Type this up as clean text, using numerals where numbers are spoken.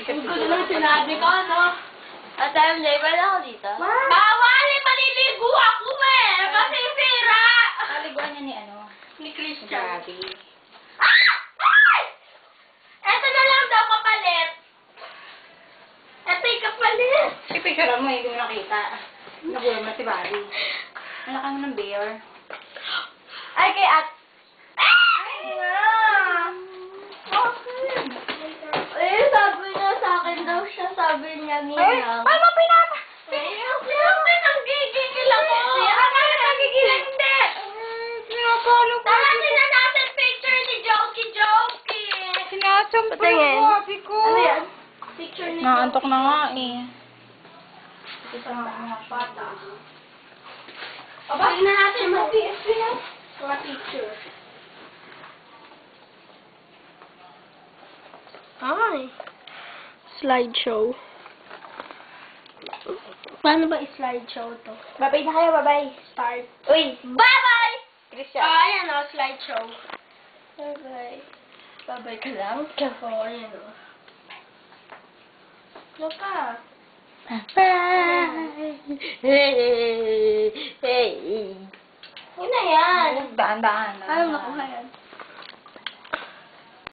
sikat Ang gulo ng sinabi ko, no? At time day, pwede ako dito? Bawal eh! Maliligo ako eh! Kasi sira! Kaliguan niya ni ano? Ni Christian. Grabe. Ah! Ay! Eto na lang daw kapalit. Eto yung kapalit. Ipicture mo, hindi mo nakita. Nagulam na si Bari. Malaki mo ng bear. Ay, kay at... Ay nga! Eh, sabi niya sa akin daw siya, sabi niya Ay, niya. paano pinapa? Siyempre, nanggigigil ako. Akala nagigilan, hindi. Pinapalo ko. Tarasin na natin picture ni Jokey. Sinasampal Patingin. ko, sabi ko. Ano yan? Picture ni Naantok na nga eh. Ito sa mga bata. Aba, na natin mag-PS yan. Mga picture. Ay. Slideshow. Paano ba i-slideshow to? Babay na kayo, babay. Start. Uy, Bye-bye! Christian. Ayan o, slideshow. Bye-bye. Bye-bye ka lang? Oo, ayan o. Look ka. Bye. Hey. Yun na yan. Daan-daan. Paano nakuha yan?